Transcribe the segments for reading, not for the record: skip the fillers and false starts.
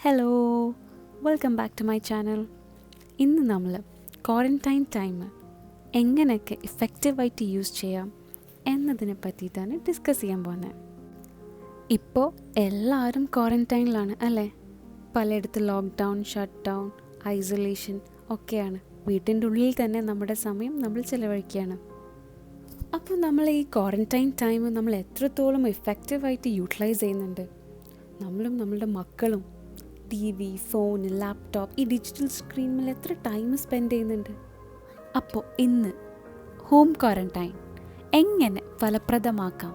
Hello, welcome back to my channel. ഇന്ന് നമ്മൾ quarantine time എങ്ങനെയൊക്കെ ഇഫക്റ്റീവായിട്ട് യൂസ് ചെയ്യാം എന്നതിനെ പറ്റിയിട്ടാണ് ഡിസ്കസ് ചെയ്യാൻ പോകുന്നത്. ഇപ്പോൾ എല്ലാവരും ക്വാറൻറ്റൈനിലാണ് അല്ലേ? പലയിടത്ത് ലോക്ക്ഡൗൺ, ഷട്ട് ഡൗൺ, ഐസൊലേഷൻ ഒക്കെയാണ്. വീട്ടിൻ്റെ ഉള്ളിൽ തന്നെ നമ്മുടെ സമയം നമ്മൾ ചിലവഴിക്കുകയാണ്. അപ്പോൾ നമ്മൾ ഈ ക്വാറൻറ്റൈൻ ടൈം നമ്മൾ എത്രത്തോളം ഇഫക്റ്റീവായിട്ട് യൂട്ടിലൈസ് ചെയ്യുന്നുണ്ട്? നമ്മളും നമ്മളുടെ മക്കളും TV, ഫോൺ, ലാപ്ടോപ്പ്, ഈ ഡിജിറ്റൽ സ്ക്രീനിൽ എത്ര ടൈം സ്പെൻഡ് ചെയ്യുന്നുണ്ട്? അപ്പോൾ ഇന്ന് ഹോം ക്വാറൻറ്റൈൻ എങ്ങനെ ഫലപ്രദമാക്കാം,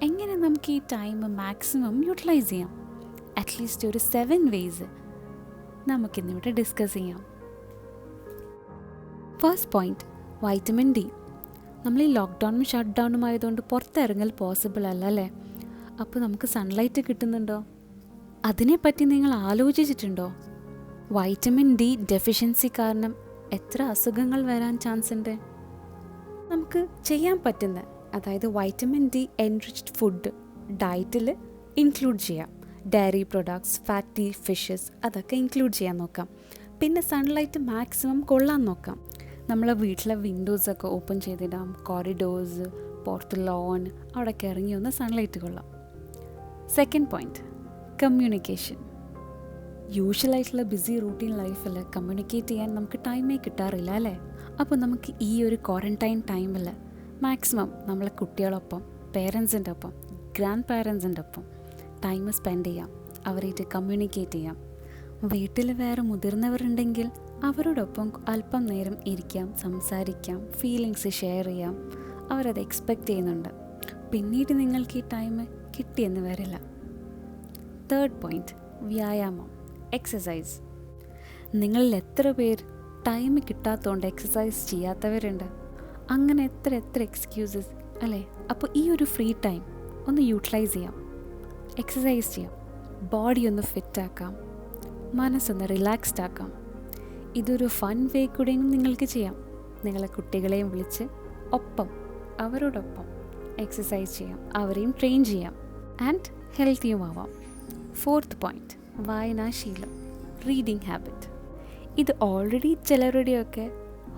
എങ്ങനെ നമുക്ക് ഈ ടൈം മാക്സിമം യൂട്ടിലൈസ് ചെയ്യാം, അറ്റ്ലീസ്റ്റ് ഒരു 7 ways നമുക്കിന്നിവിടെ ഡിസ്കസ് ചെയ്യാം. First point, vitamin D. നമ്മൾ ഈ ലോക്ക്ഡൗണും ഷട്ട് ഡൗണും ആയതുകൊണ്ട് പുറത്തിറങ്ങൽ പോസിബിൾ അല്ല അല്ലേ? അപ്പോൾ നമുക്ക് സൺലൈറ്റ് കിട്ടുന്നുണ്ടോ? അതിനെപ്പറ്റി നിങ്ങൾ ആലോചിച്ചിട്ടുണ്ടോ? വൈറ്റമിൻ D ഡെഫിഷ്യൻസി കാരണം എത്ര അസുഖങ്ങൾ വരാൻ ചാൻസ് ഉണ്ട്? നമുക്ക് ചെയ്യാൻ പറ്റുന്ന, അതായത് വൈറ്റമിൻ D എൻറിച്ച്ഡ് ഫുഡ് ഡയറ്റിൽ ഇൻക്ലൂഡ് ചെയ്യാം. ഡയറി പ്രൊഡക്ട്സ്, ഫാറ്റി ഫിഷസ് അതൊക്കെ ഇൻക്ലൂഡ് ചെയ്യാൻ നോക്കാം. പിന്നെ സൺലൈറ്റ് മാക്സിമം കൊള്ളാൻ നോക്കാം. നമ്മളെ വീട്ടിലെ വിൻഡോസൊക്കെ ഓപ്പൺ ചെയ്തിടാം. കോറിഡോർസ്, പുറത്ത് ലോൺ, അവിടെയൊക്കെ ഇറങ്ങി ഒന്ന് സൺലൈറ്റ് കൊള്ളാം. Second point, communication. യൂഷ്വലായിട്ടുള്ള ബിസി റൂട്ടീൻ ലൈഫിൽ കമ്മ്യൂണിക്കേറ്റ് ചെയ്യാൻ നമുക്ക് ടൈമേ കിട്ടാറില്ല അല്ലേ? അപ്പോൾ നമുക്ക് ഈ ഒരു ക്വാറൻറ്റൈൻ ടൈമിൽ മാക്സിമം നമ്മളെ കുട്ടികളൊപ്പം, പേരൻസിൻ്റെ ഒപ്പം, ഗ്രാൻഡ് പാരൻസിൻ്റെ ഒപ്പം ടൈം സ്പെൻഡ് ചെയ്യാം. അവരായിട്ട് കമ്മ്യൂണിക്കേറ്റ് ചെയ്യാം. വീട്ടിൽ വേറെ മുതിർന്നവരുണ്ടെങ്കിൽ അവരോടൊപ്പം അല്പം നേരം ഇരിക്കാം, സംസാരിക്കാം, ഫീലിങ്സ് ഷെയർ ചെയ്യാം. അവരത് എക്സ്പെക്റ്റ് ചെയ്യുന്നുണ്ട്. പിന്നീട് നിങ്ങൾക്ക് ഈ ടൈം കിട്ടിയെന്ന് വരില്ല. തേർഡ് പോയിൻറ്റ്, വ്യായാമം, എക്സസൈസ്. നിങ്ങളിൽ എത്ര പേർ ടൈം കിട്ടാത്തതുകൊണ്ട് എക്സസൈസ് ചെയ്യാത്തവരുണ്ട്? അങ്ങനെ എത്ര എക്സ്ക്യൂസസ് അല്ലേ? അപ്പോൾ ഈ ഒരു ഫ്രീ ടൈം ഒന്ന് യൂട്ടിലൈസ് ചെയ്യാം, എക്സസൈസ് ചെയ്യാം, ബോഡി ഒന്ന് ഫിറ്റാക്കാം, മനസ്സൊന്ന് റിലാക്സ്ഡ് ആക്കാം. ഇതൊരു ഫൺ വേ കൂടെയും നിങ്ങൾക്ക് ചെയ്യാം. നിങ്ങളെ കുട്ടികളെയും വിളിച്ച് അവരോടൊപ്പം എക്സസൈസ് ചെയ്യാം, അവരെയും ട്രെയിൻ ചെയ്യാം, ആൻഡ് ഹെൽത്തിയുമാവാം. ഫോർത്ത് പോയിൻറ്റ്, വായനാശീലം, റീഡിങ് ഹാബിറ്റ്. ഇത് ഓൾറെഡി ചിലരുടെയൊക്കെ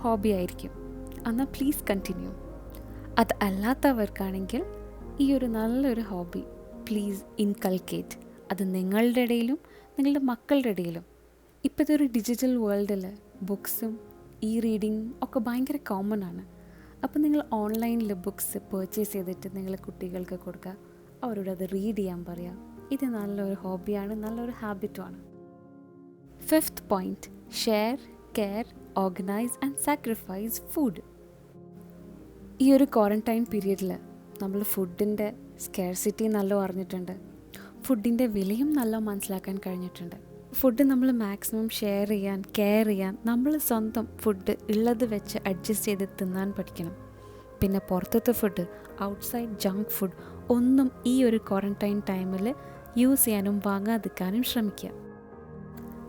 ഹോബി ആയിരിക്കും. എന്നാൽ പ്ലീസ് കണ്ടിന്യൂ. അത് അല്ലാത്തവർക്കാണെങ്കിൽ ഈ ഒരു നല്ലൊരു ഹോബി പ്ലീസ് ഇൻകൾക്കേറ്റ്. അത് നിങ്ങളുടെ ഇടയിലും നിങ്ങളുടെ മക്കളുടെ ഇടയിലും. ഇപ്പോഴത്തെ ഒരു ഡിജിറ്റൽ വേൾഡിൽ ബുക്സും റീഡിങ്ങും ഒക്കെ ഭയങ്കര കോമൺ ആണ്. അപ്പോൾ നിങ്ങൾ ഓൺലൈനിൽ ബുക്സ് പർച്ചേസ് ചെയ്തിട്ട് നിങ്ങളെ കുട്ടികൾക്ക് കൊടുക്കുക, അവരോട് അത് റീഡ് ചെയ്യാൻ പറയുക. ഇത് നല്ലൊരു ഹോബിയാണ്, നല്ലൊരു ഹാബിറ്റുമാണ്. Fifth point, share, care, organise and sacrifice food. ഈ ഒരു ക്വാറൻറ്റൈൻ പീരീഡിൽ നമ്മൾ ഫുഡിൻ്റെ സ്കേർസിറ്റി നല്ല അറിഞ്ഞിട്ടുണ്ട്. ഫുഡിൻ്റെ വിലയും നല്ല മനസ്സിലാക്കാൻ കഴിഞ്ഞിട്ടുണ്ട്. ഫുഡ് നമ്മൾ മാക്സിമം ഷെയർ ചെയ്യാൻ, കെയർ ചെയ്യാൻ, നമ്മൾ സ്വന്തം ഫുഡ് ഉള്ളത് വെച്ച് അഡ്ജസ്റ്റ് ചെയ്ത് തിന്നാൻ പഠിക്കണം. പിന്നെ പുറത്തത്തെ ഫുഡ്, ഔട്ട്സൈഡ് ജങ്ക് ഫുഡ് ഒന്നും ഈ ഒരു ക്വാറൻറ്റൈൻ ടൈമിൽ യൂസ് ചെയ്യാനും വാങ്ങാതിരിക്കാനും ശ്രമിക്കുക.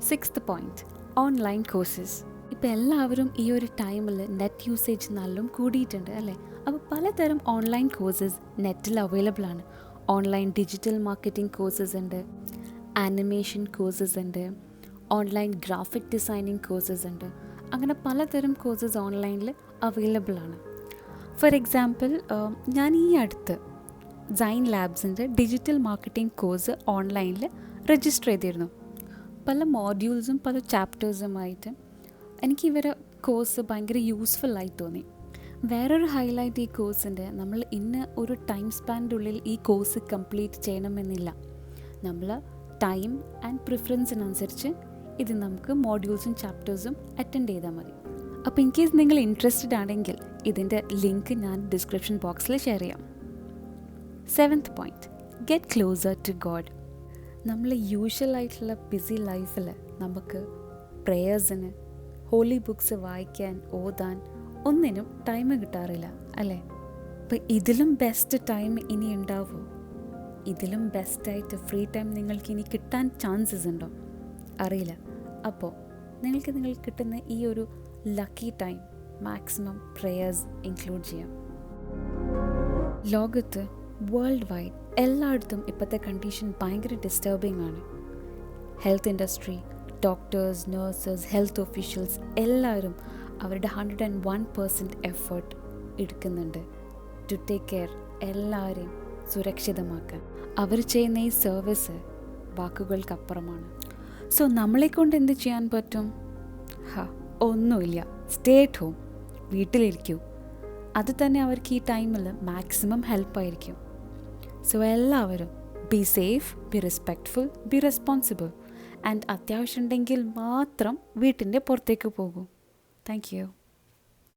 Sixth point, online courses. ഇപ്പോൾ എല്ലാവരും ഈ ഒരു ടൈമിൽ നെറ്റ് യൂസേജ് നല്ലോണം കൂടിയിട്ടുണ്ട് അല്ലേ? അപ്പോൾ പലതരം ഓൺലൈൻ കോഴ്സസ് നെറ്റിൽ അവൈലബിൾ ആണ്. ഓൺലൈൻ ഡിജിറ്റൽ മാർക്കറ്റിംഗ് കോഴ്സസ് ഉണ്ട്, ആനിമേഷൻ കോഴ്സസ് ഉണ്ട്, ഓൺലൈൻ ഗ്രാഫിക് ഡിസൈനിങ് കോഴ്സസ് ഉണ്ട്. അങ്ങനെ പലതരം കോഴ്സസ് ഓൺലൈനിൽ അവൈലബിൾ ആണ്. ഫോർ എക്സാമ്പിൾ, ഞാൻ ഈ അടുത്ത് ZIGNLABSൻ്റെ ഡിജിറ്റൽ മാർക്കറ്റിംഗ് കോഴ്സ് ഓൺലൈനിൽ രജിസ്റ്റർ ചെയ്തിരുന്നു. പല മോഡ്യൂൾസും പല ചാപ്റ്റേഴ്സുമായിട്ട് എനിക്ക് ഇവരെ കോഴ്സ് ഭയങ്കര യൂസ്ഫുള്ളായി തോന്നി. വേറൊരു ഹൈലൈറ്റ് ഈ കോഴ്സിൻ്റെ, നമ്മൾ ഇന്ന് ഒരു ടൈം സ്പാനിൻ്റെ ഉള്ളിൽ ഈ കോഴ്സ് കംപ്ലീറ്റ് ചെയ്യണമെന്നില്ല. നമ്മൾ ടൈം ആൻഡ് പ്രിഫറൻസിനനുസരിച്ച് ഇത് നമുക്ക് മോഡ്യൂൾസും ചാപ്റ്റേഴ്സും അറ്റൻഡ് ചെയ്താൽ മതി. അപ്പോൾ ഇൻ കേസ് നിങ്ങൾ ഇൻട്രസ്റ്റഡ് ആണെങ്കിൽ ഇതിൻ്റെ ലിങ്ക് ഞാൻ ഡിസ്ക്രിപ്ഷൻ ബോക്സിൽ ഷെയർ ചെയ്യാം. Seventh point, get closer to God. നമ്മൾ യൂഷ്വലായിട്ടുള്ള ബിസി ലൈഫിൽ നമുക്ക് പ്രേയേഴ്സിന്, ഹോളി ബുക്സ് വായിക്കാൻ, ഓതാൻ ഒന്നിനും ടൈം കിട്ടാറില്ല അല്ലേ? അപ്പോൾ ഇതിലും ബെസ്റ്റ് ടൈം ഇനി ഉണ്ടാവുമോ? ഇതിലും ബെസ്റ്റായിട്ട് ഫ്രീ ടൈം നിങ്ങൾക്ക് ഇനി കിട്ടാൻ ചാൻസസ് ഉണ്ടോ? അറിയില്ല. അപ്പോൾ നിങ്ങൾക്ക് കിട്ടുന്ന ഈ ഒരു lucky time maximum prayers include ചെയ്യാം. ലോകത്ത് വേൾഡ് വൈഡ് എല്ലായിടത്തും ഇപ്പോഴത്തെ കണ്ടീഷൻ ഭയങ്കര ഡിസ്റ്റർബിംഗ് ആണ്. Health industry, doctors, nurses, health officials എല്ലാവരും അവരുടെ 101% എഫേർട്ട് എടുക്കുന്നുണ്ട് ടു ടേക്ക് കെയർ എല്ലാവരെയും സുരക്ഷിതമാക്കാൻ. അവർ ചെയ്യുന്ന ഈ സർവീസ് വാക്കുകൾക്കപ്പുറമാണ്. സോ നമ്മളെക്കൊണ്ട് എന്ത് ചെയ്യാൻ പറ്റും? ഒന്നുമില്ല. സ്റ്റേ അറ്റ് ഹോം, വീട്ടിലിരിക്കൂ. അത് തന്നെ അവർക്ക് ഈ ടൈമിൽ മാക്സിമം ഹെൽപ്പായിരിക്കും. സോ എല്ലാവരും be safe, be respectful, be responsible and അത്യാവശ്യം ഉണ്ടെങ്കിൽ മാത്രം വീട്ടിൻ്റെ പുറത്തേക്ക് പോകൂ. Thank U.